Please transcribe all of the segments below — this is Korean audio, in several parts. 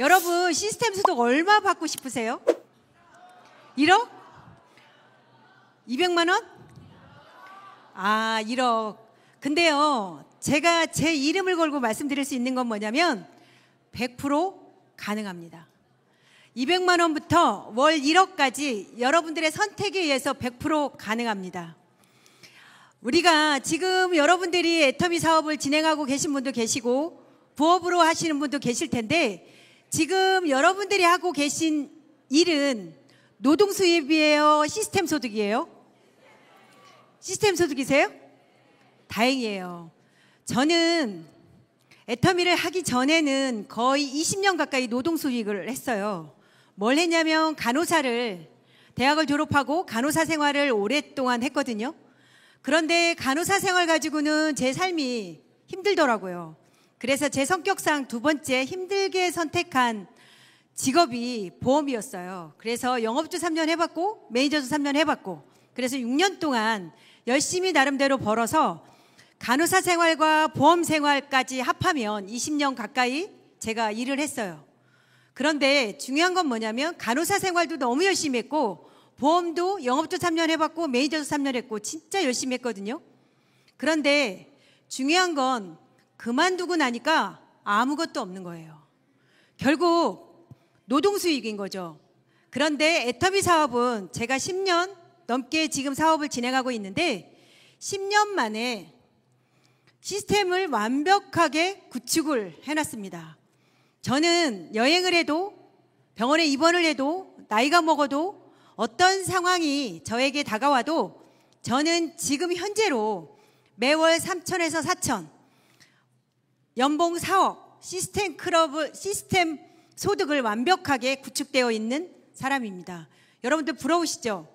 여러분 시스템 소득 얼마 받고 싶으세요? 1억? 200만 원? 아, 1억. 근데요, 제가 제 이름을 걸고 말씀드릴 수 있는 건 뭐냐면 100% 가능합니다. 200만 원부터 월 1억까지 여러분들의 선택에 의해서 100% 가능합니다. 우리가 지금 여러분들이 애터미 사업을 진행하고 계신 분도 계시고 부업으로 하시는 분도 계실 텐데, 지금 여러분들이 하고 계신 일은 노동 수입이에요? 시스템 소득이에요? 시스템 소득이세요? 다행이에요. 저는 애터미를 하기 전에는 거의 20년 가까이 노동 수익을 했어요. 뭘 했냐면 간호사를, 대학을 졸업하고 간호사 생활을 오랫동안 했거든요. 그런데 간호사 생활 가지고는 제 삶이 힘들더라고요. 그래서 제 성격상 두 번째 힘들게 선택한 직업이 보험이었어요. 그래서 영업주 3년 해봤고 매니저도 3년 해봤고, 그래서 6년 동안 열심히 나름대로 벌어서 간호사 생활과 보험 생활까지 합하면 20년 가까이 제가 일을 했어요. 그런데 중요한 건 뭐냐면 간호사 생활도 너무 열심히 했고 보험도 영업도 3년 해봤고 매니저도 3년 했고 진짜 열심히 했거든요. 그런데 중요한 건 그만두고 나니까 아무것도 없는 거예요. 결국 노동 수익인 거죠. 그런데 애터미 사업은 제가 10년 넘게 지금 사업을 진행하고 있는데 10년 만에 시스템을 완벽하게 구축을 해놨습니다. 저는 여행을 해도 병원에 입원을 해도 나이가 먹어도 어떤 상황이 저에게 다가와도 저는 지금 현재로 매월 3천에서 4천, 연봉 4억, 시스템 소득을 완벽하게 구축되어 있는 사람입니다. 여러분들 부러우시죠?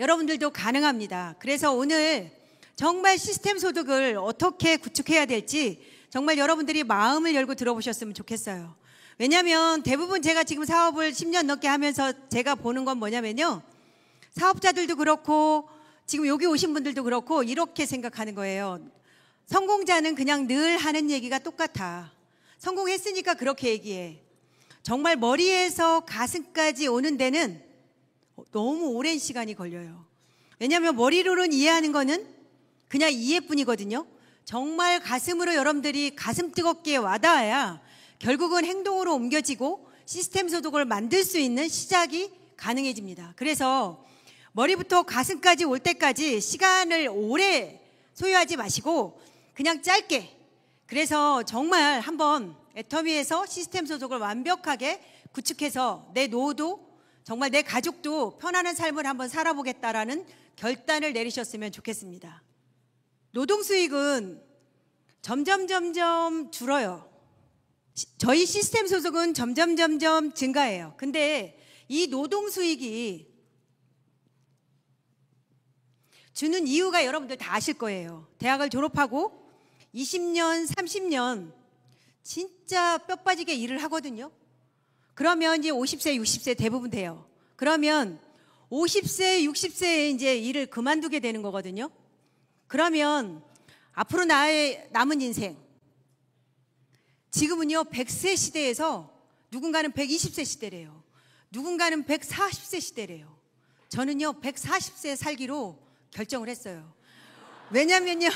여러분들도 가능합니다. 그래서 오늘 정말 시스템 소득을 어떻게 구축해야 될지 정말 여러분들이 마음을 열고 들어보셨으면 좋겠어요. 왜냐하면 대부분 제가 지금 사업을 10년 넘게 하면서 제가 보는 건 뭐냐면요, 사업자들도 그렇고 지금 여기 오신 분들도 그렇고 이렇게 생각하는 거예요. 성공자는 그냥 늘 하는 얘기가 똑같아. 성공했으니까 그렇게 얘기해. 정말 머리에서 가슴까지 오는 데는 너무 오랜 시간이 걸려요. 왜냐하면 머리로는 이해하는 거는 그냥 이해뿐이거든요. 정말 가슴으로 여러분들이 가슴 뜨겁게 와닿아야 결국은 행동으로 옮겨지고 시스템 소득을 만들 수 있는 시작이 가능해집니다. 그래서 머리부터 가슴까지 올 때까지 시간을 오래 소요하지 마시고 그냥 짧게, 그래서 정말 한번 애터미에서 시스템 소득을 완벽하게 구축해서 내 노후도 정말 내 가족도 편안한 삶을 한번 살아보겠다라는 결단을 내리셨으면 좋겠습니다. 노동 수익은 점점 줄어요. 저희 시스템 소득은 점점 증가해요. 근데 이 노동 수익이 주는 이유가 여러분들 다 아실 거예요. 대학을 졸업하고 20년, 30년 진짜 뼈 빠지게 일을 하거든요. 그러면 이제 50세, 60세 대부분 돼요. 그러면 50세, 60세에 이제 일을 그만두게 되는 거거든요. 그러면 앞으로 나의 남은 인생, 지금은요 100세 시대에서 누군가는 120세 시대래요. 누군가는 140세 시대래요. 저는요 140세 살기로 결정을 했어요. 왜냐면요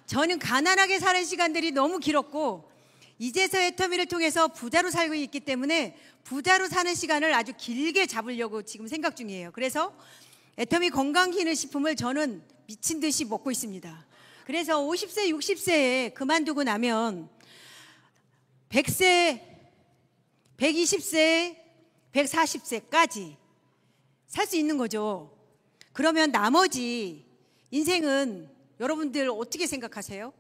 저는 가난하게 사는 시간들이 너무 길었고 이제서 애터미를 통해서 부자로 살고 있기 때문에 부자로 사는 시간을 아주 길게 잡으려고 지금 생각 중이에요. 그래서 애터미 건강기능식품을 저는 미친 듯이 먹고 있습니다. 그래서 50세, 60세에 그만두고 나면 100세, 120세, 140세까지 살 수 있는 거죠. 그러면 나머지 인생은 여러분들 어떻게 생각하세요?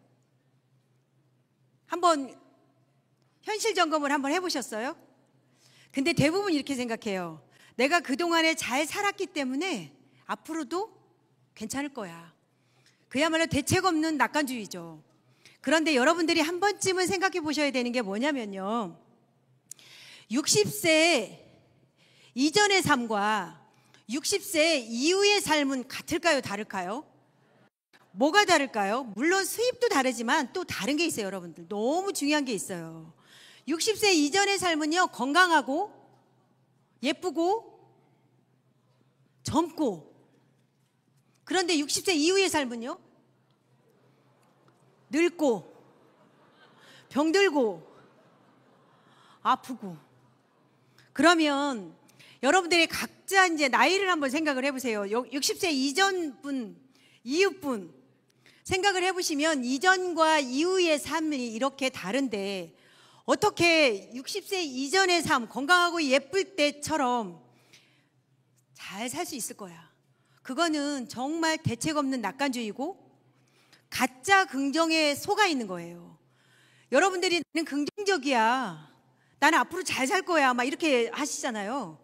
한번 현실 점검을 한번 해보셨어요? 근데 대부분 이렇게 생각해요. 내가 그동안에 잘 살았기 때문에 앞으로도 괜찮을 거야. 그야말로 대책 없는 낙관주의죠. 그런데 여러분들이 한 번쯤은 생각해 보셔야 되는 게 뭐냐면요, 60세 이전의 삶과 60세 이후의 삶은 같을까요? 다를까요? 뭐가 다를까요? 물론 수입도 다르지만 또 다른 게 있어요. 여러분들 너무 중요한 게 있어요. 60세 이전의 삶은요, 건강하고 예쁘고 젊고. 그런데 60세 이후의 삶은요, 늙고 병들고 아프고. 그러면 여러분들이 각자 이제 나이를 한번 생각을 해보세요. 60세 이전 분, 이후 분 생각을 해보시면 이전과 이후의 삶이 이렇게 다른데 어떻게 60세 이전의 삶, 건강하고 예쁠 때처럼 잘 살 수 있을 거야. 그거는 정말 대책 없는 낙관주의고 가짜 긍정에 속아 있는 거예요. 여러분들이 나는 긍정적이야, 나는 앞으로 잘 살 거야 막 이렇게 하시잖아요.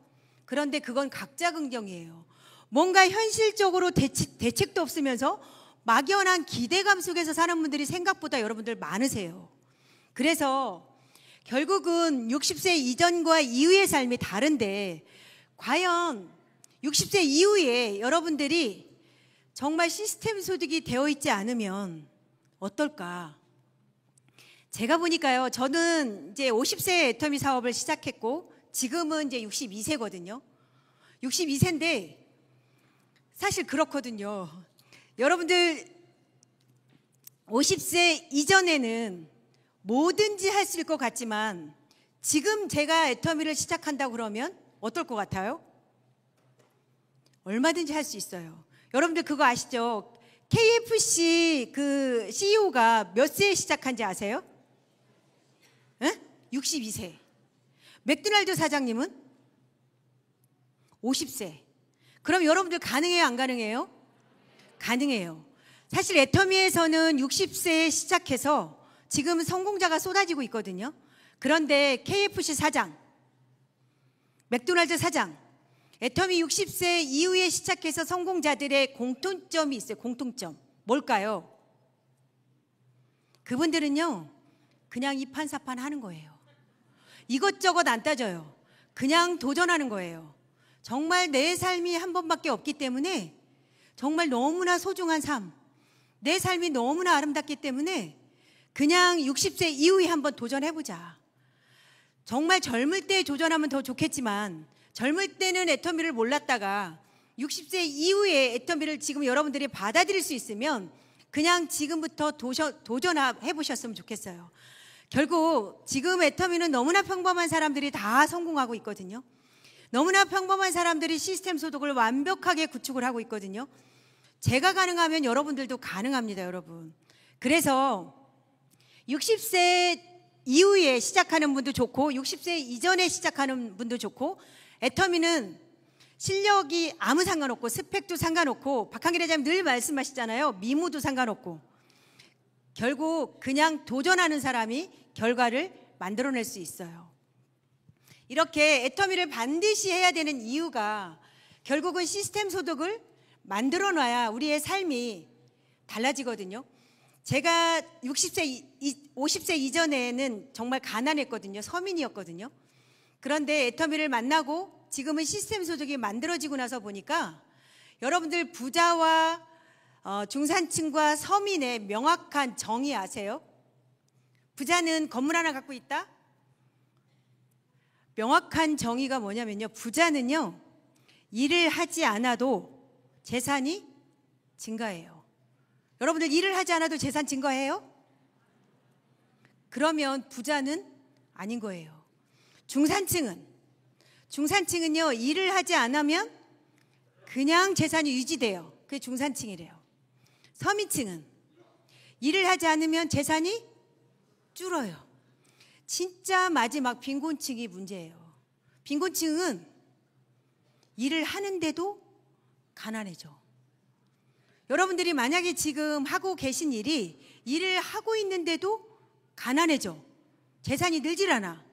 그런데 그건 가짜 긍정이에요. 뭔가 현실적으로 대책도 없으면서 막연한 기대감 속에서 사는 분들이 생각보다 여러분들 많으세요. 그래서 결국은 60세 이전과 이후의 삶이 다른데 과연 60세 이후에 여러분들이 정말 시스템 소득이 되어 있지 않으면 어떨까? 제가 보니까요, 저는 이제 50세에 애터미 사업을 시작했고 지금은 이제 62세거든요. 62세인데 사실 그렇거든요. 여러분들 50세 이전에는 뭐든지 할 수 있을 것 같지만 지금 제가 애터미를 시작한다고 그러면 어떨 것 같아요? 얼마든지 할 수 있어요. 여러분들 그거 아시죠? KFC 그 CEO가 몇 세에 시작한지 아세요? 62세. 맥도날드 사장님은 50세. 그럼 여러분들 가능해요, 안 가능해요? 가능해요. 사실 애터미에서는 60세에 시작해서 지금 성공자가 쏟아지고 있거든요. 그런데 KFC 사장, 맥도날드 사장, 애터미 60세 이후에 시작해서 성공자들의 공통점이 있어요. 공통점. 뭘까요? 그분들은요, 그냥 이판사판 하는 거예요. 이것저것 안 따져요. 그냥 도전하는 거예요. 정말 내 삶이 한 번밖에 없기 때문에 정말 너무나 소중한 삶, 내 삶이 너무나 아름답기 때문에 그냥 60세 이후에 한번 도전해보자. 정말 젊을 때 도전하면 더 좋겠지만 젊을 때는 애터미를 몰랐다가 60세 이후에 애터미를 지금 여러분들이 받아들일 수 있으면 그냥 지금부터 도전해 보셨으면 좋겠어요. 결국 지금 애터미는 너무나 평범한 사람들이 다 성공하고 있거든요. 너무나 평범한 사람들이 시스템 소득을 완벽하게 구축을 하고 있거든요. 제가 가능하면 여러분들도 가능합니다, 여러분. 그래서 60세 이후에 시작하는 분도 좋고 60세 이전에 시작하는 분도 좋고, 애터미는 실력이 아무 상관없고 스펙도 상관없고, 박한길 회장님 늘 말씀하시잖아요. 미모도 상관없고, 결국 그냥 도전하는 사람이 결과를 만들어낼 수 있어요. 이렇게 애터미를 반드시 해야 되는 이유가 결국은 시스템 소득을 만들어 놔야 우리의 삶이 달라지거든요. 제가 50세 이전에는 정말 가난했거든요. 서민이었거든요. 그런데 애터미를 만나고 지금은 시스템 소득이 만들어지고 나서 보니까 여러분들 부자와 중산층과 서민의 명확한 정의 아세요? 부자는 건물 하나 갖고 있다? 명확한 정의가 뭐냐면요, 부자는요, 일을 하지 않아도 재산이 증가해요. 여러분들 일을 하지 않아도 재산 증가해요? 그러면 부자는 아닌 거예요. 중산층은요, 일을 하지 않으면 그냥 재산이 유지돼요. 그게 중산층이래요. 서민층은 일을 하지 않으면 재산이 줄어요. 진짜 마지막 빈곤층이 문제예요. 빈곤층은 일을 하는데도 가난해져. 여러분들이 만약에 지금 하고 계신 일이 일을 하고 있는데도 가난해져, 재산이 늘질 않아,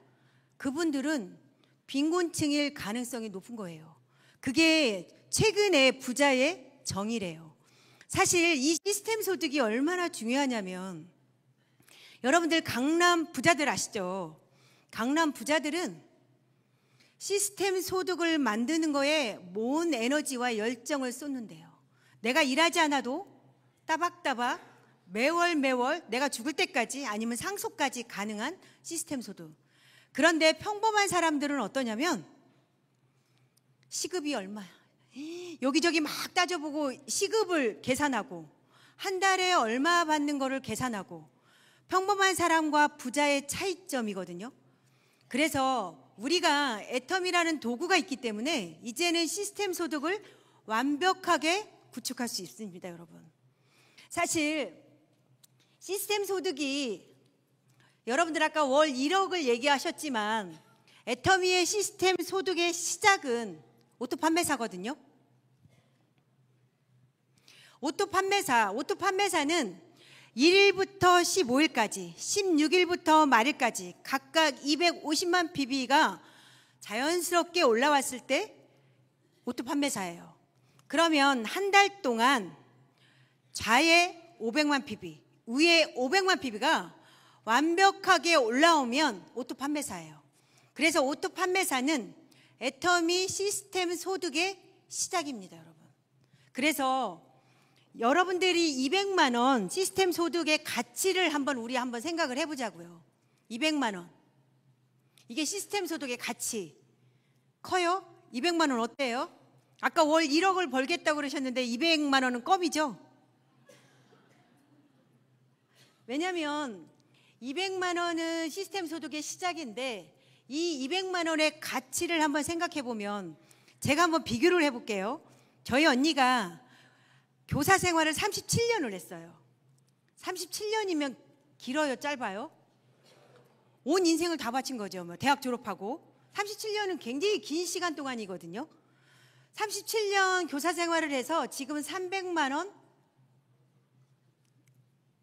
그분들은 빈곤층일 가능성이 높은 거예요. 그게 최근에 부자의 정의래요. 사실 이 시스템 소득이 얼마나 중요하냐면, 여러분들 강남 부자들 아시죠? 강남 부자들은 시스템 소득을 만드는 거에 모은 에너지와 열정을 쏟는데요. 내가 일하지 않아도 따박따박 매월 내가 죽을 때까지 아니면 상속까지 가능한 시스템 소득. 그런데 평범한 사람들은 어떠냐면 시급이 얼마야? 여기저기 막 따져보고 시급을 계산하고 한 달에 얼마 받는 거를 계산하고 평범한 사람과 부자의 차이점이거든요. 그래서 우리가 애텀이라는 도구가 있기 때문에 이제는 시스템 소득을 완벽하게 구축할 수 있습니다, 여러분. 사실 시스템 소득이 여러분들 아까 월 1억을 얘기하셨지만 애터미의 시스템 소득의 시작은 오토 판매사거든요. 오토 판매사는 1일부터 15일까지, 16일부터 말일까지 각각 250만 PB가 자연스럽게 올라왔을 때 오토 판매사예요. 그러면 한 달 동안 좌에 500만 PB, 위에 500만 PB가 완벽하게 올라오면 오토 판매사예요. 그래서 오토 판매사는 애터미 시스템 소득의 시작입니다, 여러분. 그래서 여러분들이 200만 원 시스템 소득의 가치를 우리 한번 생각을 해보자고요. 200만 원. 이게 시스템 소득의 가치. 커요? 200만 원 어때요? 아까 월 1억을 벌겠다고 그러셨는데 200만 원은 껌이죠? 왜냐하면 200만 원은 시스템 소득의 시작인데 이 200만 원의 가치를 한번 생각해 보면 제가 한번 비교를 해볼게요. 저희 언니가 교사 생활을 37년을 했어요. 37년이면 길어요, 짧아요? 온 인생을 다 바친 거죠. 대학 졸업하고 37년은 굉장히 긴 시간 동안이거든요. 37년 교사 생활을 해서 지금은 300만 원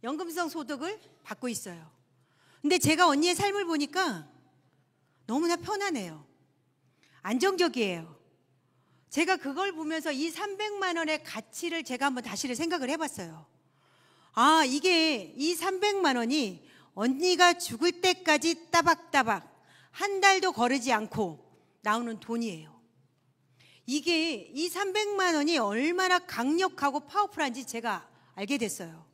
연금성 소득을 받고 있어요. 근데 제가 언니의 삶을 보니까 너무나 편하네요. 안정적이에요. 제가 그걸 보면서 이 300만 원의 가치를 제가 한번 다시 생각을 해봤어요. 아, 이게 이 300만 원이 언니가 죽을 때까지 따박따박 한 달도 거르지 않고 나오는 돈이에요. 이게 이 300만 원이 얼마나 강력하고 파워풀한지 제가 알게 됐어요.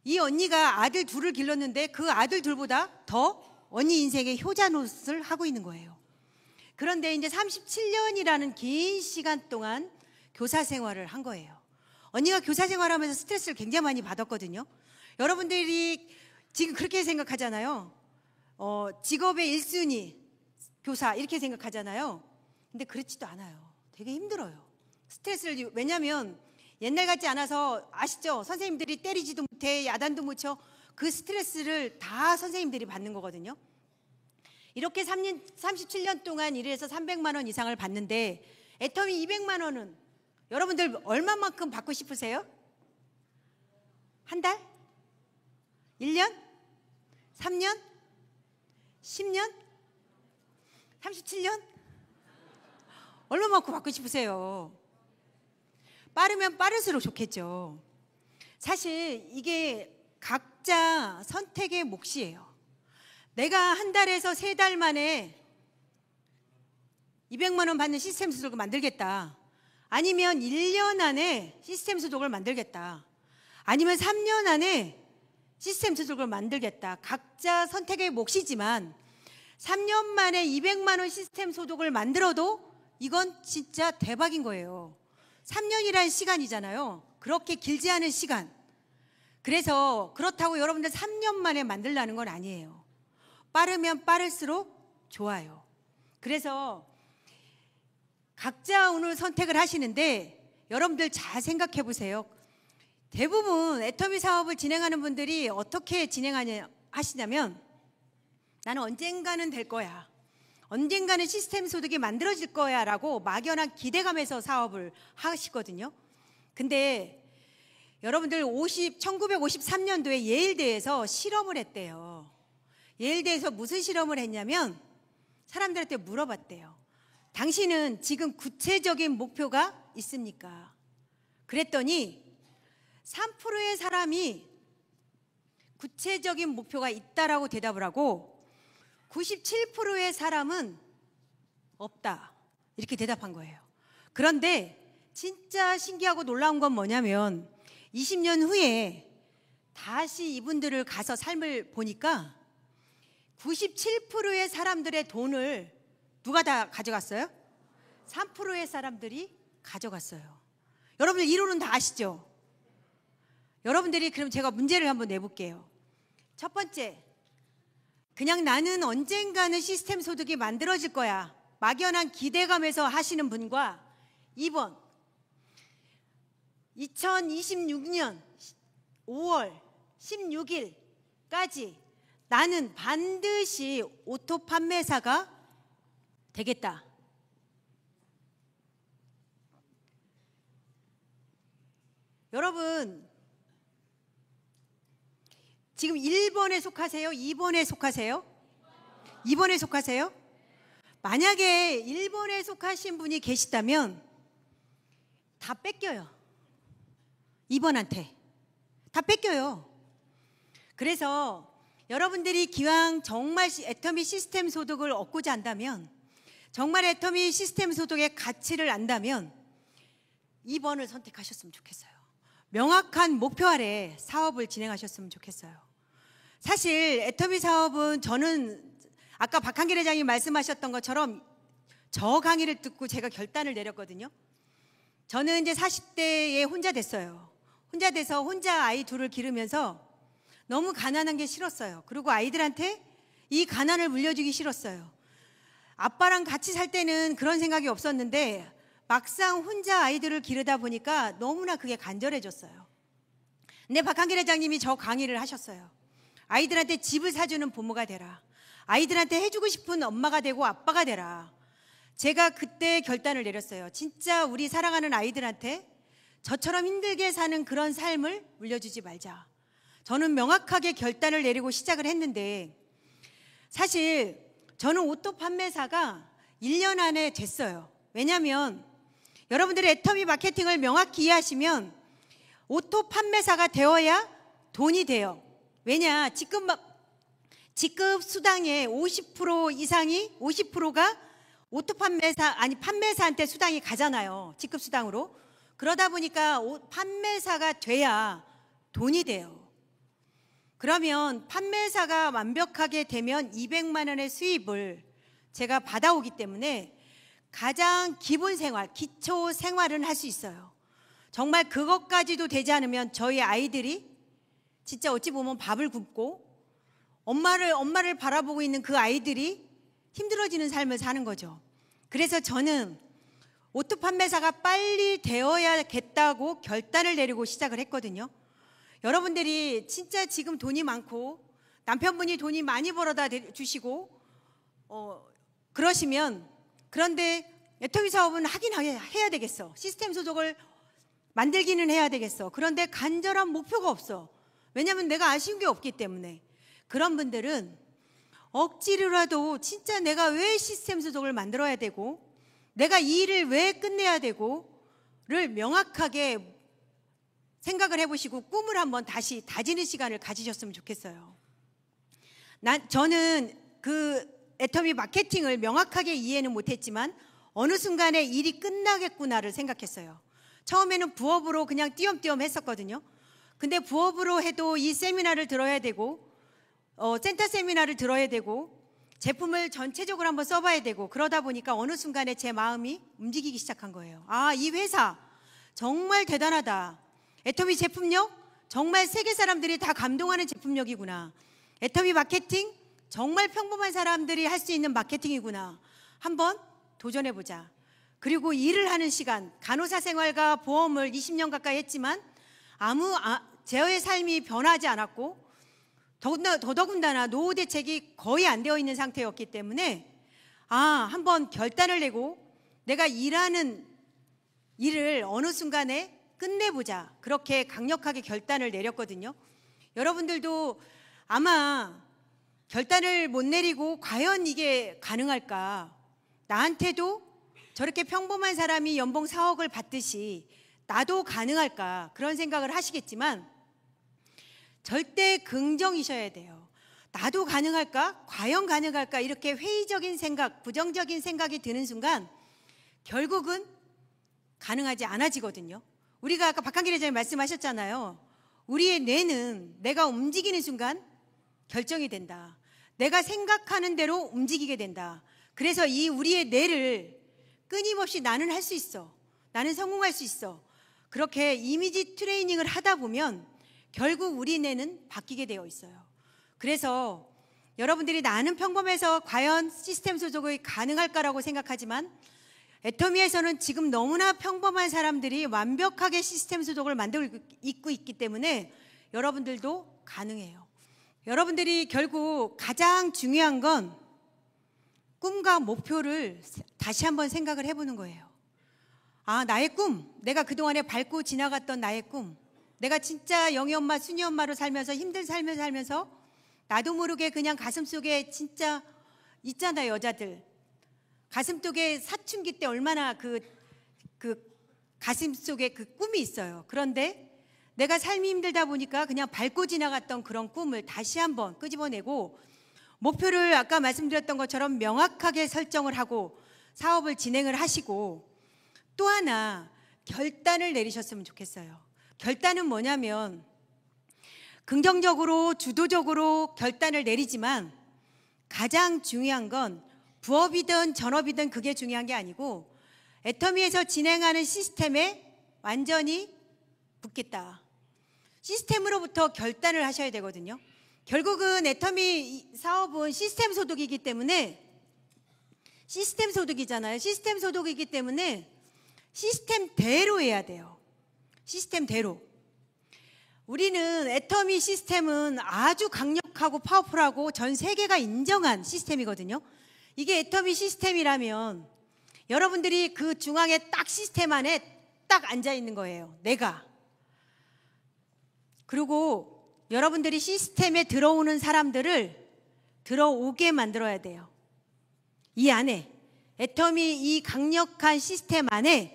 이 언니가 아들 둘을 길렀는데 그 아들 둘보다 더 언니 인생의 효자 노릇을 하고 있는 거예요. 그런데 이제 37년이라는 긴 시간 동안 교사 생활을 한 거예요. 언니가 교사 생활하면서 스트레스를 굉장히 많이 받았거든요. 여러분들이 지금 그렇게 생각하잖아요. 직업의 1순위 교사 이렇게 생각하잖아요. 근데 그렇지도 않아요. 되게 힘들어요. 스트레스를, 왜냐하면 옛날 같지 않아서 아시죠? 선생님들이 때리지도 못해, 야단도 못 쳐. 그 스트레스를 다 선생님들이 받는 거거든요. 이렇게 37년 동안 일해서 300만 원 이상을 받는데 애터미 200만 원은 여러분들 얼마만큼 받고 싶으세요? 한 달? 1년? 3년? 10년? 37년? 얼마만큼 받고 싶으세요? 빠르면 빠를수록 좋겠죠. 사실 이게 각자 선택의 몫이에요. 내가 한 달에서 3달 만에 200만 원 받는 시스템 소득을 만들겠다. 아니면 1년 안에 시스템 소득을 만들겠다. 아니면 3년 안에 시스템 소득을 만들겠다. 각자 선택의 몫이지만 3년 만에 200만 원 시스템 소득을 만들어도 이건 진짜 대박인 거예요. 3년이라는 시간이잖아요. 그렇게 길지 않은 시간. 그래서 그렇다고 여러분들 3년 만에 만들라는 건 아니에요. 빠르면 빠를수록 좋아요. 그래서 각자 오늘 선택을 하시는데 여러분들 잘 생각해 보세요. 대부분 애터미 사업을 진행하는 분들이 어떻게 하시냐면 나는 언젠가는 될 거야. 언젠가는 시스템 소득이 만들어질 거야 라고 막연한 기대감에서 사업을 하시거든요. 근데 여러분들 1953년도에 예일대에서 실험을 했대요. 예일대에서 무슨 실험을 했냐면 사람들한테 물어봤대요. 당신은 지금 구체적인 목표가 있습니까? 그랬더니 3%의 사람이 구체적인 목표가 있다라고 대답을 하고 97%의 사람은 없다 이렇게 대답한 거예요. 그런데 진짜 신기하고 놀라운 건 뭐냐면 20년 후에 다시 이분들을 가서 삶을 보니까 97%의 사람들의 돈을 누가 다 가져갔어요? 3%의 사람들이 가져갔어요. 여러분들 이론은 다 아시죠? 여러분들이 그럼 제가 문제를 한번 내볼게요. 첫 번째, 그냥 나는 언젠가는 시스템 소득이 만들어질 거야, 막연한 기대감에서 하시는 분과 2번, 2026년 5월 16일까지 나는 반드시 오토 판매사가 되겠다. 여러분, 지금 1번에 속하세요? 2번에 속하세요? 2번에 속하세요? 만약에 1번에 속하신 분이 계시다면 다 뺏겨요. 2번한테 다 뺏겨요. 그래서 여러분들이 기왕 정말 애터미 시스템 소득을 얻고자 한다면, 정말 애터미 시스템 소득의 가치를 안다면 2번을 선택하셨으면 좋겠어요. 명확한 목표 아래 사업을 진행하셨으면 좋겠어요. 사실 애터미 사업은, 저는 아까 박한길 회장이 말씀하셨던 것처럼 저 강의를 듣고 제가 결단을 내렸거든요. 저는 이제 40대에 혼자 됐어요. 혼자 돼서 혼자 아이 둘을 기르면서 너무 가난한 게 싫었어요. 그리고 아이들한테 이 가난을 물려주기 싫었어요. 아빠랑 같이 살 때는 그런 생각이 없었는데 막상 혼자 아이들을 기르다 보니까 너무나 그게 간절해졌어요. 근데 박한길 회장님이 저 강의를 하셨어요. 아이들한테 집을 사주는 부모가 되라. 아이들한테 해주고 싶은 엄마가 되고 아빠가 되라. 제가 그때 결단을 내렸어요. 진짜 우리 사랑하는 아이들한테 저처럼 힘들게 사는 그런 삶을 물려주지 말자. 저는 명확하게 결단을 내리고 시작을 했는데, 사실 저는 오토 판매사가 1년 안에 됐어요. 왜냐하면 여러분들이 애터미 마케팅을 명확히 이해하시면 오토 판매사가 되어야 돈이 돼요. 왜냐, 직급 수당의 50% 이상이, 50%가 오토 판매사, 아니 판매사한테 수당이 가잖아요. 직급 수당으로. 그러다 보니까 판매사가 돼야 돈이 돼요. 그러면 판매사가 완벽하게 되면 200만 원의 수입을 제가 받아오기 때문에 가장 기본 생활, 기초 생활은 할 수 있어요. 정말 그것까지도 되지 않으면 저희 아이들이 진짜 어찌 보면 밥을 굶고 엄마를 바라보고 있는 그 아이들이 힘들어지는 삶을 사는 거죠. 그래서 저는 오토 판매사가 빨리 되어야겠다고 결단을 내리고 시작을 했거든요. 여러분들이 진짜 지금 돈이 많고 남편분이 돈이 많이 벌어다 주시고 그러시면, 그런데 애터미 사업은 하긴 해야 되겠어. 시스템 소득을 만들기는 해야 되겠어. 그런데 간절한 목표가 없어. 왜냐하면 내가 아쉬운 게 없기 때문에. 그런 분들은 억지로라도 진짜 내가 왜 시스템 소득을 만들어야 되고 내가 이 일을 왜 끝내야 되고를 명확하게 생각을 해보시고 꿈을 한번 다시 다지는 시간을 가지셨으면 좋겠어요. 저는 그 애터미 마케팅을 명확하게 이해는 못했지만 어느 순간에 일이 끝나겠구나를 생각했어요. 처음에는 부업으로 그냥 띄엄띄엄 했었거든요. 근데 부업으로 해도 이 세미나를 들어야 되고 센터 세미나를 들어야 되고 제품을 전체적으로 한번 써봐야 되고, 그러다 보니까 어느 순간에 제 마음이 움직이기 시작한 거예요. 아, 이 회사 정말 대단하다. 애터미 제품력 정말 세계 사람들이 다 감동하는 제품력이구나. 애터미 마케팅 정말 평범한 사람들이 할 수 있는 마케팅이구나. 한번 도전해보자. 그리고 일을 하는 시간, 간호사 생활과 보험을 20년 가까이 했지만 제의 삶이 변하지 않았고 더더군다나 노후 대책이 거의 안 되어 있는 상태였기 때문에 한번 결단을 내고 내가 일하는 일을 어느 순간에 끝내보자. 그렇게 강력하게 결단을 내렸거든요. 여러분들도 아마 결단을 못 내리고 과연 이게 가능할까? 나한테도 저렇게 평범한 사람이 연봉 4억을 받듯이 나도 가능할까? 그런 생각을 하시겠지만 절대 긍정이셔야 돼요. 나도 가능할까? 과연 가능할까? 이렇게 회의적인 생각, 부정적인 생각이 드는 순간 결국은 가능하지 않아지거든요. 우리가 아까 박한길 회장님 말씀하셨잖아요. 우리의 뇌는 내가 움직이는 순간 결정이 된다. 내가 생각하는 대로 움직이게 된다. 그래서 이 우리의 뇌를 끊임없이 나는 할 수 있어. 나는 성공할 수 있어. 그렇게 이미지 트레이닝을 하다 보면 결국 우리 뇌는 바뀌게 되어 있어요. 그래서 여러분들이 나는 평범해서 과연 시스템 소속이 가능할까라고 생각하지만 애터미에서는 지금 너무나 평범한 사람들이 완벽하게 시스템 소속을 만들고 있기 때문에 여러분들도 가능해요. 여러분들이 결국 가장 중요한 건 꿈과 목표를 다시 한번 생각을 해보는 거예요. 아, 나의 꿈, 내가 그동안에 밟고 지나갔던 나의 꿈, 내가 진짜 영희 엄마, 순이 엄마로 살면서 힘든 삶을 살면서 나도 모르게 그냥 가슴속에 진짜 있잖아요, 여자들. 가슴속에 사춘기 때 얼마나 그 가슴속에 그 꿈이 있어요. 그런데 내가 삶이 힘들다 보니까 그냥 밟고 지나갔던 그런 꿈을 다시 한번 끄집어내고 목표를 아까 말씀드렸던 것처럼 명확하게 설정을 하고 사업을 진행을 하시고 또 하나 결단을 내리셨으면 좋겠어요. 결단은 뭐냐면 긍정적으로 주도적으로 결단을 내리지만 가장 중요한 건 부업이든 전업이든 그게 중요한 게 아니고 애터미에서 진행하는 시스템에 완전히 붙겠다. 시스템으로부터 결단을 하셔야 되거든요. 결국은 애터미 사업은 시스템 소득이기 때문에 시스템 소득이잖아요. 시스템 소득이기 때문에 시스템대로 해야 돼요. 시스템대로. 우리는 애터미 시스템은 아주 강력하고 파워풀하고 전 세계가 인정한 시스템이거든요. 이게 애터미 시스템이라면 여러분들이 그 중앙에 딱 시스템 안에 딱 앉아 있는 거예요. 내가. 그리고 여러분들이 시스템에 들어오는 사람들을 들어오게 만들어야 돼요. 이 안에 애터미 이 강력한 시스템 안에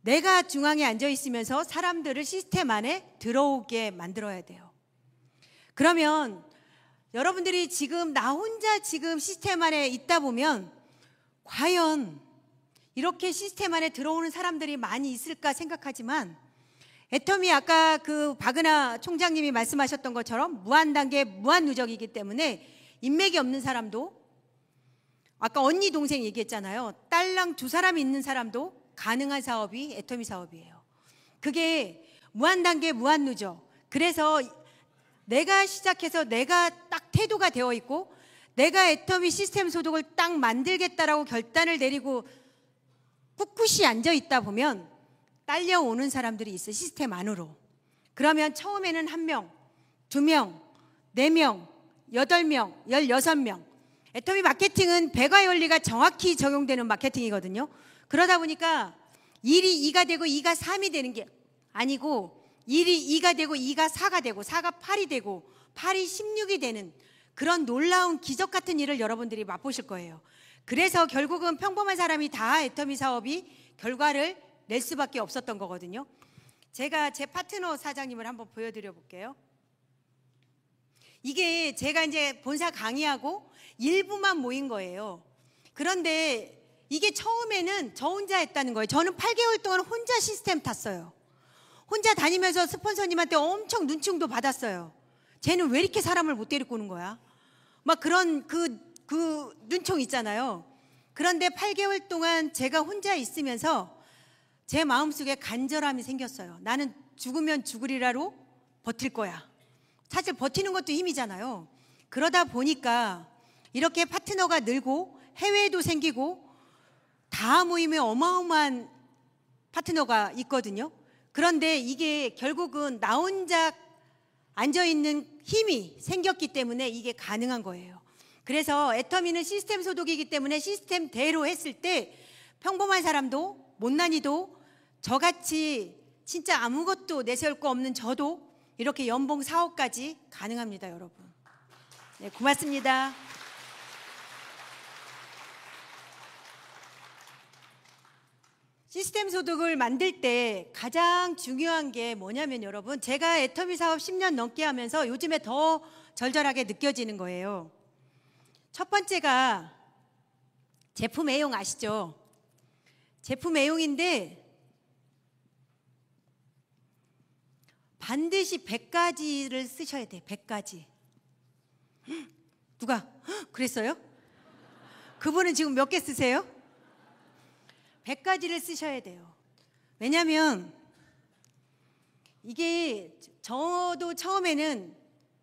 내가 중앙에 앉아 있으면서 사람들을 시스템 안에 들어오게 만들어야 돼요. 그러면 여러분들이 지금 나 혼자 지금 시스템 안에 있다 보면 과연 이렇게 시스템 안에 들어오는 사람들이 많이 있을까 생각하지만 애터미 아까 그 박은하 총장님이 말씀하셨던 것처럼 무한단계 무한누적이기 때문에 인맥이 없는 사람도 아까 언니 동생 얘기했잖아요. 딸랑 두 사람이 있는 사람도 가능한 사업이 애터미 사업이에요. 그게 무한단계 무한누적. 그래서 내가 시작해서 내가 딱 태도가 되어 있고 내가 애터미 시스템 소득을 딱 만들겠다라고 결단을 내리고 꿋꿋이 앉아 있다 보면 딸려오는 사람들이 있어요. 시스템 안으로. 그러면 처음에는 1명, 2명, 4명, 8명, 16명. 애터미 마케팅은 배가 원리가 정확히 적용되는 마케팅이거든요. 그러다 보니까 1이 2가 되고 2가 3이 되는 게 아니고 1이 2가 되고 2가 4가 되고 4가 8이 되고 8이 16이 되는 그런 놀라운 기적 같은 일을 여러분들이 맛보실 거예요. 그래서 결국은 평범한 사람이 다 애터미 사업이 결과를 낼 수밖에 없었던 거거든요. 제가 제 파트너 사장님을 한번 보여드려 볼게요. 이게 제가 이제 본사 강의하고 일부만 모인 거예요. 그런데 이게 처음에는 저 혼자 했다는 거예요. 저는 8개월 동안 혼자 시스템 탔어요. 혼자 다니면서 스폰서님한테 엄청 눈총도 받았어요. 쟤는 왜 이렇게 사람을 못 데리고 오는 거야? 막 그런 그 눈총 있잖아요. 그런데 8개월 동안 제가 혼자 있으면서 제 마음속에 간절함이 생겼어요. 나는 죽으면 죽으리라로 버틸 거야. 사실 버티는 것도 힘이잖아요. 그러다 보니까 이렇게 파트너가 늘고 해외에도 생기고 다 모이면 어마어마한 파트너가 있거든요. 그런데 이게 결국은 나 혼자 앉아있는 힘이 생겼기 때문에 이게 가능한 거예요. 그래서 애터미는 시스템 소득이기 때문에 시스템대로 했을 때 평범한 사람도 못난이도 저같이 진짜 아무것도 내세울 거 없는 저도 이렇게 연봉 4억까지 가능합니다, 여러분. 네, 고맙습니다. 시스템 소득을 만들 때 가장 중요한 게 뭐냐면 여러분, 제가 애터미 사업 10년 넘게 하면서 요즘에 더 절절하게 느껴지는 거예요. 첫 번째가 제품 애용 아시죠? 제품 애용인데 반드시 100가지를 쓰셔야 돼요. 100가지. 누가? 헉, 그랬어요? 그분은 지금 몇 개 쓰세요? 100가지를 쓰셔야 돼요. 왜냐하면 이게 저도 처음에는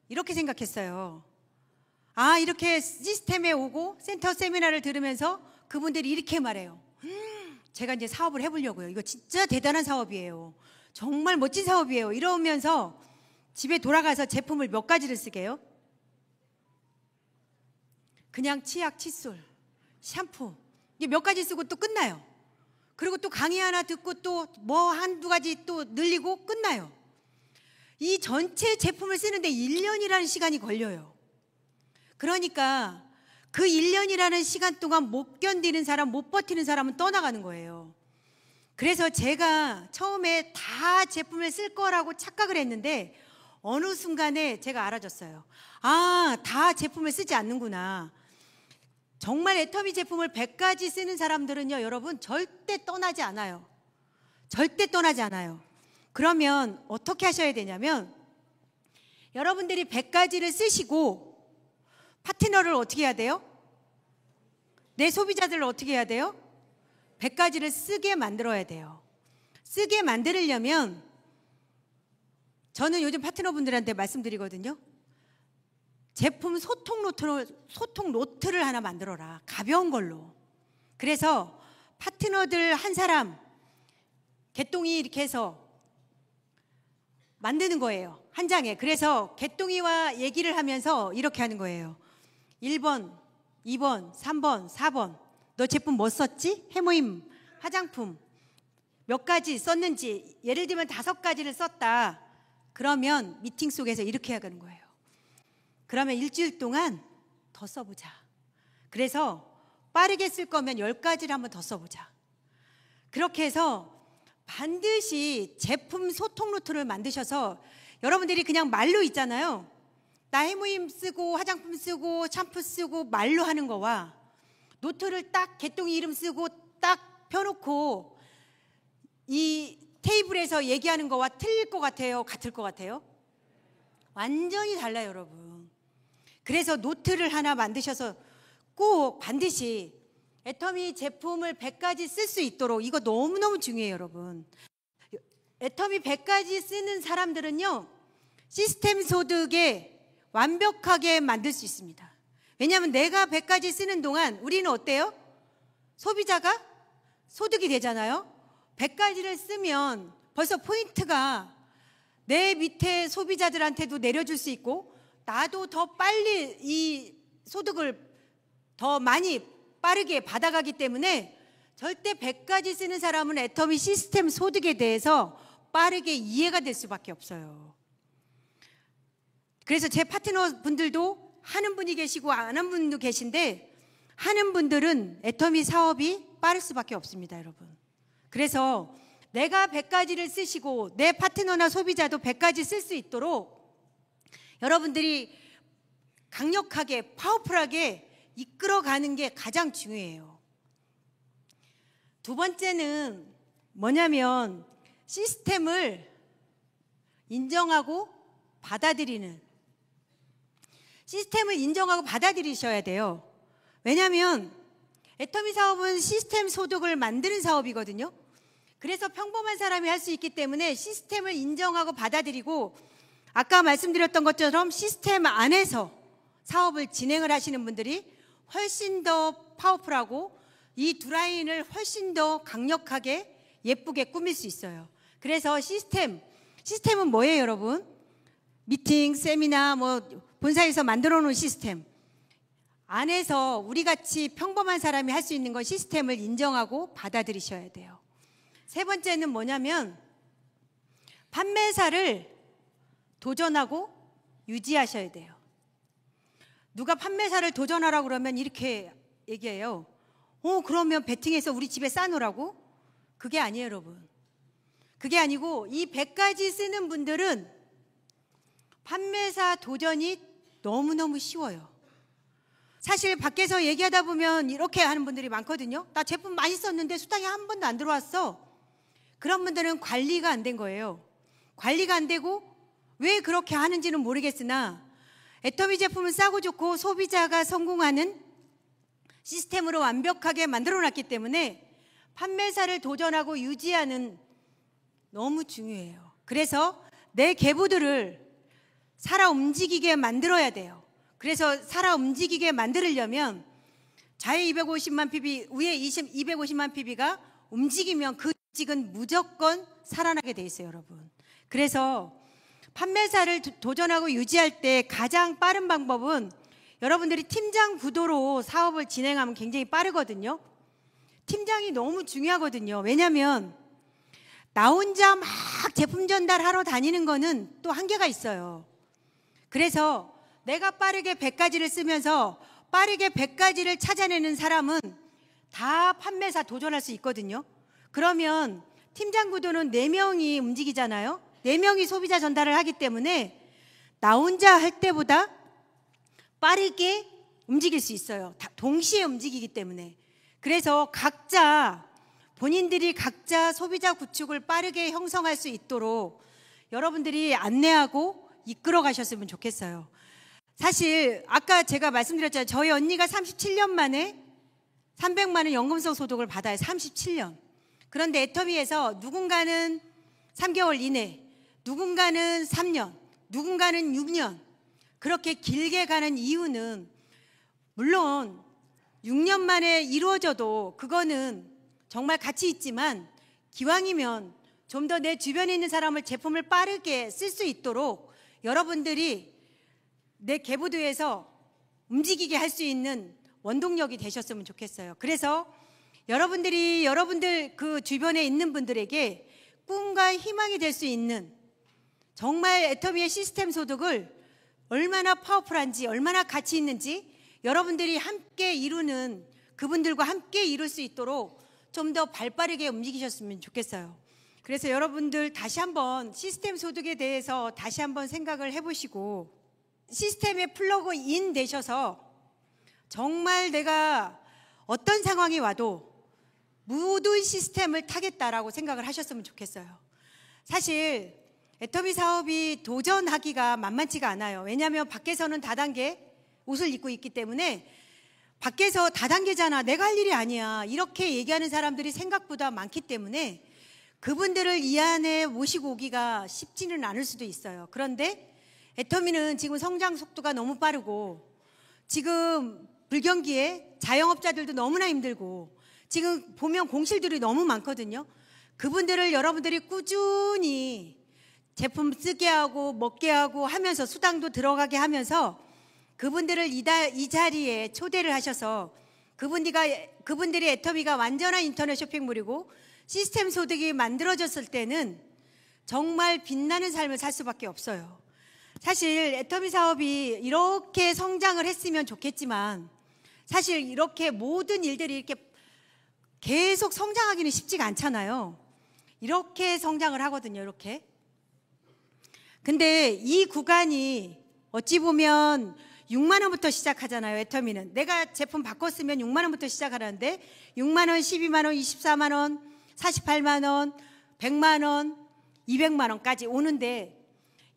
이렇게 생각했어요. 아, 이렇게 시스템에 오고 센터 세미나를 들으면서 그분들이 이렇게 말해요. 제가 이제 사업을 해보려고요. 이거 진짜 대단한 사업이에요. 정말 멋진 사업이에요. 이러면서 집에 돌아가서 제품을 몇 가지를 쓰게요? 그냥 치약, 칫솔, 샴푸 이게 몇 가지 쓰고 또 끝나요. 그리고 또 강의 하나 듣고 또 뭐 한두 가지 또 늘리고 끝나요. 이 전체 제품을 쓰는데 1년이라는 시간이 걸려요. 그러니까 그 1년이라는 시간 동안 못 견디는 사람, 못 버티는 사람은 떠나가는 거예요. 그래서 제가 처음에 다 제품을 쓸 거라고 착각을 했는데 어느 순간에 제가 알아졌어요. 아, 다 제품을 쓰지 않는구나. 정말 애터미 제품을 100가지 쓰는 사람들은요, 여러분 절대 떠나지 않아요. 절대 떠나지 않아요. 그러면 어떻게 하셔야 되냐면 여러분들이 100가지를 쓰시고 파트너를 어떻게 해야 돼요? 내 소비자들을 어떻게 해야 돼요? 100가지를 쓰게 만들어야 돼요. 쓰게 만들려면 저는 요즘 파트너분들한테 말씀드리거든요. 제품 소통 노트를 하나 만들어라. 가벼운 걸로. 그래서 파트너들 한 사람 개똥이 이렇게 해서 만드는 거예요. 한 장에. 그래서 개똥이와 얘기를 하면서 이렇게 하는 거예요. 1번, 2번, 3번, 4번. 너 제품 뭐 썼지? 해모임, 화장품 몇 가지 썼는지, 예를 들면 5가지를 썼다. 그러면 미팅 속에서 이렇게 하는 거예요. 그러면 일주일 동안 더 써보자. 그래서 빠르게 쓸 거면 10가지를 한번 더 써보자. 그렇게 해서 반드시 제품 소통 노트를 만드셔서 여러분들이 그냥 말로 있잖아요. 나 해모임 쓰고 화장품 쓰고 샴푸 쓰고 말로 하는 거와 노트를 딱 개똥이 이름 쓰고 딱 펴놓고 이 테이블에서 얘기하는 거와 틀릴 것 같아요? 같을 것 같아요? 완전히 달라요, 여러분. 그래서 노트를 하나 만드셔서 꼭 반드시 애터미 제품을 100가지 쓸 수 있도록, 이거 너무너무 중요해요, 여러분. 애터미 100가지 쓰는 사람들은요, 시스템 소득에 완벽하게 만들 수 있습니다. 왜냐하면 내가 100가지 쓰는 동안 우리는 어때요? 소비자가 소득이 되잖아요. 100가지를 쓰면 벌써 포인트가 내 밑에 소비자들한테도 내려줄 수 있고, 나도 더 빨리 이 소득을 더 많이 빠르게 받아가기 때문에 절대 100가지 쓰는 사람은 애터미 시스템 소득에 대해서 빠르게 이해가 될 수밖에 없어요. 그래서 제 파트너 분들도 하는 분이 계시고 안 하는 분도 계신데, 하는 분들은 애터미 사업이 빠를 수밖에 없습니다, 여러분. 그래서 내가 100가지를 쓰시고 내 파트너나 소비자도 100가지 쓸 수 있도록 여러분들이 강력하게 파워풀하게 이끌어가는 게 가장 중요해요. 두 번째는 뭐냐면 시스템을 인정하고 받아들이는, 시스템을 인정하고 받아들이셔야 돼요. 왜냐하면 애터미 사업은 시스템 소득을 만드는 사업이거든요. 그래서 평범한 사람이 할 수 있기 때문에 시스템을 인정하고 받아들이고, 아까 말씀드렸던 것처럼 시스템 안에서 사업을 진행을 하시는 분들이 훨씬 더 파워풀하고 이 두 라인을 훨씬 더 강력하게 예쁘게 꾸밀 수 있어요. 그래서 시스템은 뭐예요, 여러분? 미팅, 세미나, 뭐 본사에서 만들어 놓은 시스템 안에서 우리같이 평범한 사람이 할 수 있는 건 시스템을 인정하고 받아들이셔야 돼요. 세 번째는 뭐냐면 판매사를 도전하고 유지하셔야 돼요. 누가 판매사를 도전하라고 그러면 이렇게 얘기해요. 그러면 베팅해서 우리 집에 싸놓으라고? 그게 아니에요, 여러분. 그게 아니고 이 100가지 쓰는 분들은 판매사 도전이 너무너무 쉬워요. 사실 밖에서 얘기하다 보면 이렇게 하는 분들이 많거든요. 나 제품 많이 썼는데 수당이 한 번도 안 들어왔어. 그런 분들은 관리가 안 된 거예요. 관리가 안 되고 왜 그렇게 하는지는 모르겠으나 애터미 제품은 싸고 좋고 소비자가 성공하는 시스템으로 완벽하게 만들어놨기 때문에 판매사를 도전하고 유지하는 너무 중요해요. 그래서 내 계보들을 살아 움직이게 만들어야 돼요. 그래서 살아 움직이게 만들려면 좌에 250만 pb, 우에 250만 pb가 움직이면 그 조직은 무조건 살아나게 돼 있어요, 여러분. 그래서 판매사를 도전하고 유지할 때 가장 빠른 방법은 여러분들이 팀장 구도로 사업을 진행하면 굉장히 빠르거든요. 팀장이 너무 중요하거든요. 왜냐하면 나 혼자 막 제품 전달하러 다니는 거는 또 한계가 있어요. 그래서 내가 빠르게 100가지를 쓰면서 빠르게 100가지를 찾아내는 사람은 다 판매사 도전할 수 있거든요. 그러면 팀장 구도는 4명이 움직이잖아요. 4명이 소비자 전달을 하기 때문에 나 혼자 할 때보다 빠르게 움직일 수 있어요. 동시에 움직이기 때문에. 그래서 본인들이 각자 소비자 구축을 빠르게 형성할 수 있도록 여러분들이 안내하고 이끌어 가셨으면 좋겠어요. 사실 아까 제가 말씀드렸잖아요. 저희 언니가 37년 만에 300만 원 연금성 소득을 받아요. 37년. 그런데 애터미에서 누군가는 3개월 이내, 누군가는 3년, 누군가는 6년 그렇게 길게 가는 이유는 물론 6년 만에 이루어져도 그거는 정말 가치 있지만 기왕이면 좀 더 내 주변에 있는 사람을 제품을 빠르게 쓸 수 있도록 여러분들이 내 계보도에서 움직이게 할 수 있는 원동력이 되셨으면 좋겠어요. 그래서 여러분들 그 주변에 있는 분들에게 꿈과 희망이 될 수 있는 정말 애터미의 시스템 소득을 얼마나 파워풀한지 얼마나 가치 있는지 여러분들이 함께 이루는 그분들과 함께 이룰 수 있도록 좀 더 발빠르게 움직이셨으면 좋겠어요. 그래서 여러분들 다시 한번 시스템 소득에 대해서 다시 한번 생각을 해보시고 시스템에 플러그인 되셔서 정말 내가 어떤 상황이 와도 모든 시스템을 타겠다라고 생각을 하셨으면 좋겠어요. 사실 애터미 사업이 도전하기가 만만치가 않아요. 왜냐하면 밖에서는 다단계 옷을 입고 있기 때문에 밖에서 다단계잖아, 내가 할 일이 아니야, 이렇게 얘기하는 사람들이 생각보다 많기 때문에 그분들을 이 안에 모시고 오기가 쉽지는 않을 수도 있어요. 그런데 애터미는 지금 성장 속도가 너무 빠르고 지금 불경기에 자영업자들도 너무나 힘들고 지금 보면 공실들이 너무 많거든요. 그분들을 여러분들이 꾸준히 제품 쓰게 하고 먹게 하고 하면서 수당도 들어가게 하면서 그분들을 이 자리에 초대를 하셔서 그분들이 애터미가 완전한 인터넷 쇼핑몰이고 시스템 소득이 만들어졌을 때는 정말 빛나는 삶을 살 수밖에 없어요. 사실 애터미 사업이 이렇게 성장을 했으면 좋겠지만 사실 이렇게 모든 일들이 이렇게 계속 성장하기는 쉽지가 않잖아요. 이렇게 성장을 하거든요. 이렇게. 근데 이 구간이 어찌 보면 6만 원부터 시작하잖아요. 애터미는 내가 제품 바꿨으면 6만 원부터 시작하는데 6만 원, 12만 원, 24만 원, 48만 원, 100만 원, 200만 원까지 오는데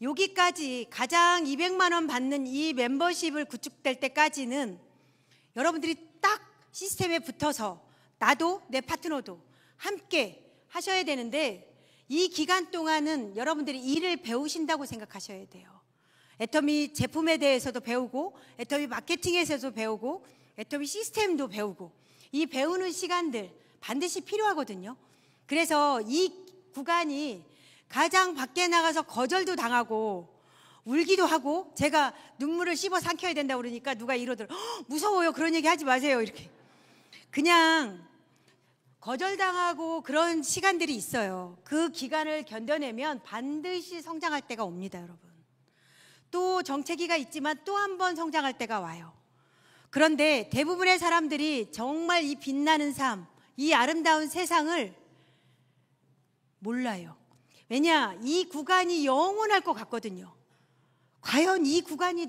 여기까지 가장 200만 원 받는 이 멤버십을 구축될 때까지는 여러분들이 딱 시스템에 붙어서 나도 내 파트너도 함께 하셔야 되는데 이 기간 동안은 여러분들이 일을 배우신다고 생각하셔야 돼요. 애터미 제품에 대해서도 배우고 애터미 마케팅에서도 배우고 애터미 시스템도 배우고 이 배우는 시간들 반드시 필요하거든요. 그래서 이 구간이 가장 밖에 나가서 거절도 당하고 울기도 하고 제가 눈물을 씹어 삼켜야 된다고 그러니까 누가 이러더라고요. 무서워요. 그런 얘기 하지 마세요. 이렇게. 그냥 거절당하고 그런 시간들이 있어요. 그 기간을 견뎌내면 반드시 성장할 때가 옵니다, 여러분. 또 정체기가 있지만 또 한 번 성장할 때가 와요. 그런데 대부분의 사람들이 정말 이 빛나는 삶, 이 아름다운 세상을 몰라요. 왜냐? 이 구간이 영원할 것 같거든요. 과연 이 구간이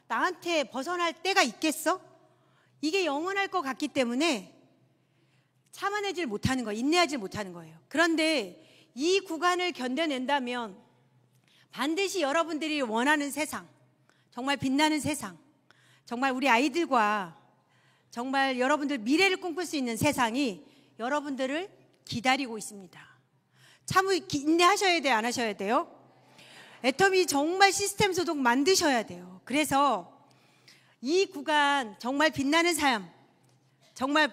나한테 벗어날 때가 있겠어? 이게 영원할 것 같기 때문에 참아내질 못하는 거예요. 인내하지 못하는 거예요. 그런데 이 구간을 견뎌낸다면 반드시 여러분들이 원하는 세상, 정말 빛나는 세상, 정말 우리 아이들과 정말 여러분들 미래를 꿈꿀 수 있는 세상이 여러분들을 기다리고 있습니다. 참 인내하셔야 돼요? 안 하셔야 돼요? 애터미 정말 시스템 소득 만드셔야 돼요. 그래서 이 구간 정말 빛나는 삶, 정말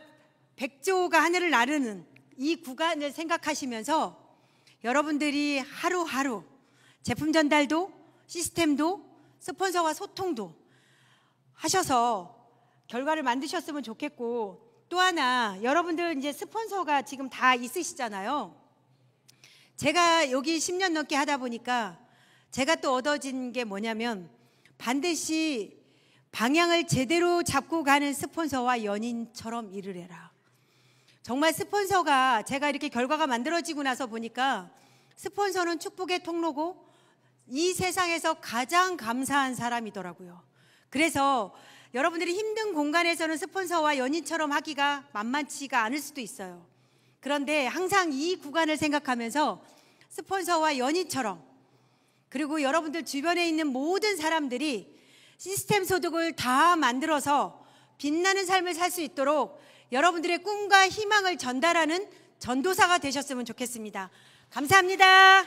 백조가 하늘을 나르는 이 구간을 생각하시면서 여러분들이 하루하루 제품 전달도 시스템도 스폰서와 소통도 하셔서 결과를 만드셨으면 좋겠고, 또 하나 여러분들 이제 스폰서가 지금 다 있으시잖아요. 제가 여기 10년 넘게 하다 보니까 제가 또 얻어진 게 뭐냐면, 반드시 방향을 제대로 잡고 가는 스폰서와 연인처럼 일을 해라. 정말 스폰서가, 제가 이렇게 결과가 만들어지고 나서 보니까 스폰서는 축복의 통로고 이 세상에서 가장 감사한 사람이더라고요. 그래서 여러분들이 힘든 공간에서는 스폰서와 연인처럼 하기가 만만치가 않을 수도 있어요. 그런데 항상 이 구간을 생각하면서 스폰서와 연인처럼, 그리고 여러분들 주변에 있는 모든 사람들이 시스템 소득을 다 만들어서 빛나는 삶을 살 수 있도록 여러분들의 꿈과 희망을 전달하는 전도사가 되셨으면 좋겠습니다. 감사합니다.